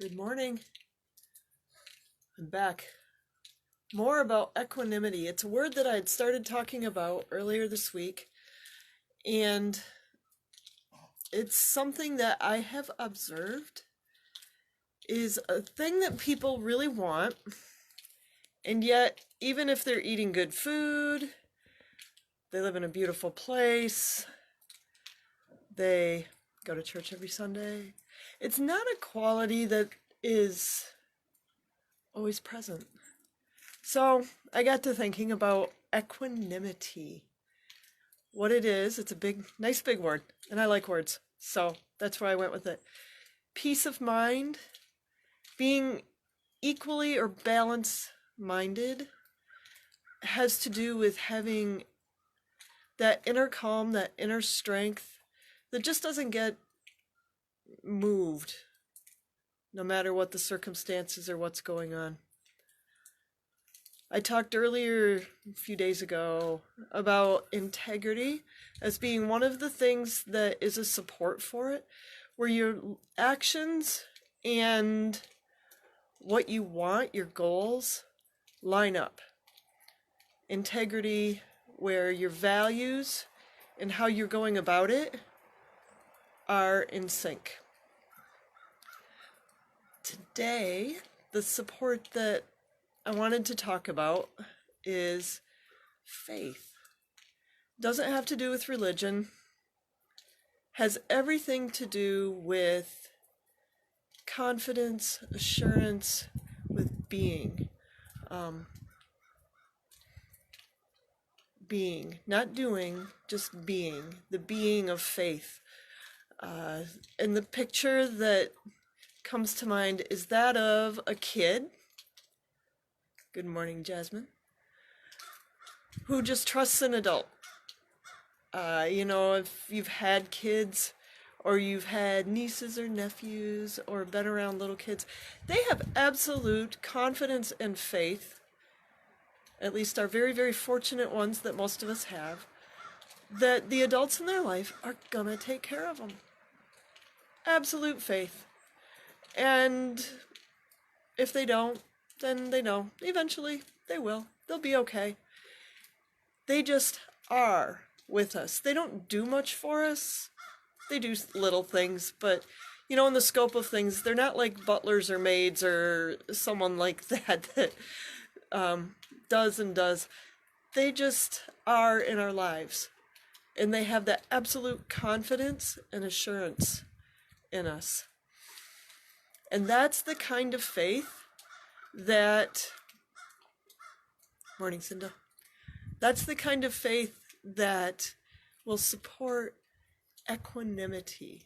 Good morning. I'm back. More about equanimity. It's a word that I had started talking about earlier this week, and it's something that I have observed is a thing that people really want, and yet, even if they're eating good food, they live in a beautiful place, they go to church every Sunday, it's not a quality that is always present. So I got to thinking about equanimity. What it is, it's a nice big word, and I like words, so that's where I went with it. Peace of mind, being equally or balance-minded, has to do with having that inner calm, that inner strength that just doesn't get moved, no matter what the circumstances or what's going on. I talked earlier, a few days ago, about integrity as being one of the things that is a support for it, where your actions and what you want, your goals, line up. Integrity, where your values and how you're going about it are in sync. Today, the support that I wanted to talk about is faith. Doesn't have to do with religion. Has everything to do with confidence, assurance, with being. Being, not doing, just being. The being of faith. And the picture that comes to mind is that of a kid. Good morning, Jasmine. Who just trusts an adult. If you've had kids or you've had nieces or nephews or been around little kids, they have absolute confidence and faith, at least our very, very fortunate ones that most of us have, that the adults in their life are gonna take care of them. Absolute faith. And if they don't, then they know. Eventually, they will. They'll be okay. They just are with us. They don't do much for us. They do little things, but, in the scope of things, they're not like butlers or maids or someone like that does. They just are in our lives. And they have that absolute confidence and assurance in us. And that's the kind of faith that, morning Cinda, that's the kind of faith that will support equanimity.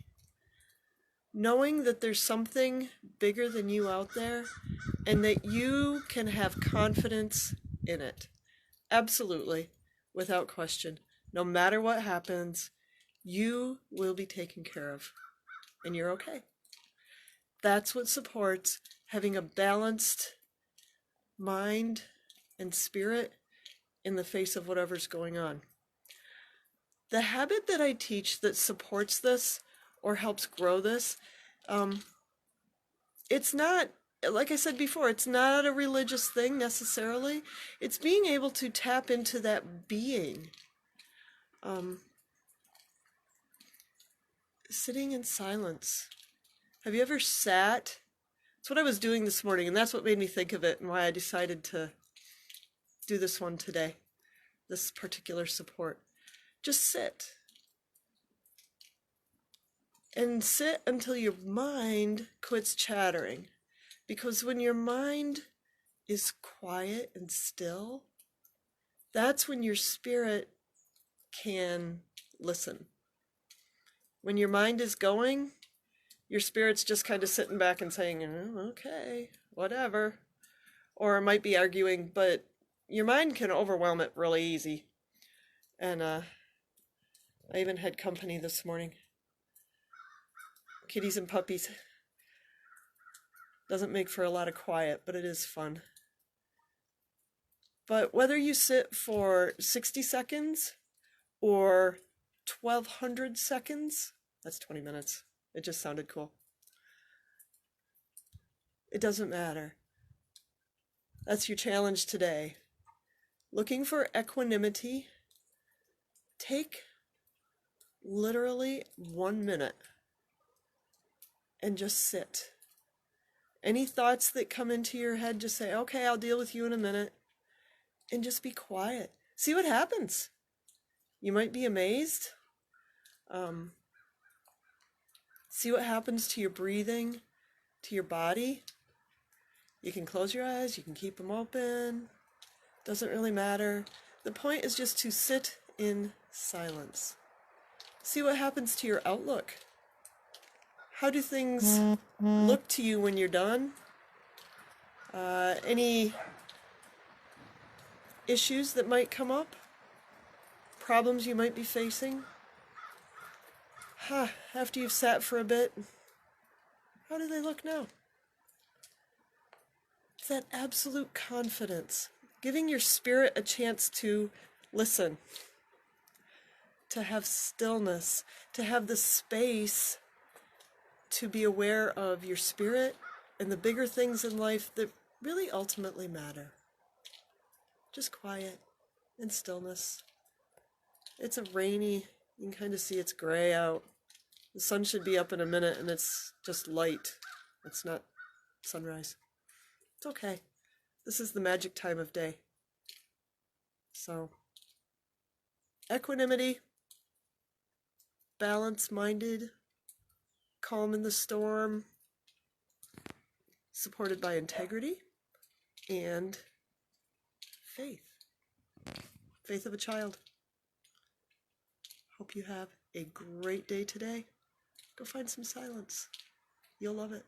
Knowing that there's something bigger than you out there and that you can have confidence in it. Absolutely, without question. No matter what happens, you will be taken care of and you're okay. That's what supports having a balanced mind and spirit in the face of whatever's going on. The habit that I teach that supports this or helps grow this, it's not, like I said before, it's not a religious thing necessarily. It's being able to tap into that being. Sitting in silence. Have you ever sat? That's what I was doing this morning, and that's what made me think of it and why I decided to do this one today, this particular support. Just sit. And sit until your mind quits chattering. Because when your mind is quiet and still, that's when your spirit can listen. When your mind is going, your spirit's just kind of sitting back and saying, okay, whatever. Or it might be arguing, but your mind can overwhelm it really easy. And I even had company this morning. Kitties and puppies. Doesn't make for a lot of quiet, but it is fun. But whether you sit for 60 seconds or 1,200 seconds, that's 20 minutes. It just sounded cool. It doesn't matter. That's your challenge today. Looking for equanimity. Take literally 1 minute and just sit. Any thoughts that come into your head, just say, okay, I'll deal with you in a minute. And just be quiet. See what happens. You might be amazed. See what happens to your breathing, to your body. You can close your eyes, you can keep them open. Doesn't really matter. The point is just to sit in silence. See what happens to your outlook. How do things look to you when you're done? Any issues that might come up? Problems you might be facing? After you've sat for a bit, how do they look now? It's that absolute confidence, giving your spirit a chance to listen, to have stillness, to have the space to be aware of your spirit and the bigger things in life that really ultimately matter. Just quiet and stillness. It's a rainy, you can kind of see it's gray out. The sun should be up in a minute and it's just light. It's not sunrise. It's okay. This is the magic time of day. So, equanimity, balanced-minded, calm in the storm, supported by integrity and faith. Faith of a child. Hope you have a great day today. Go find some silence. You'll love it.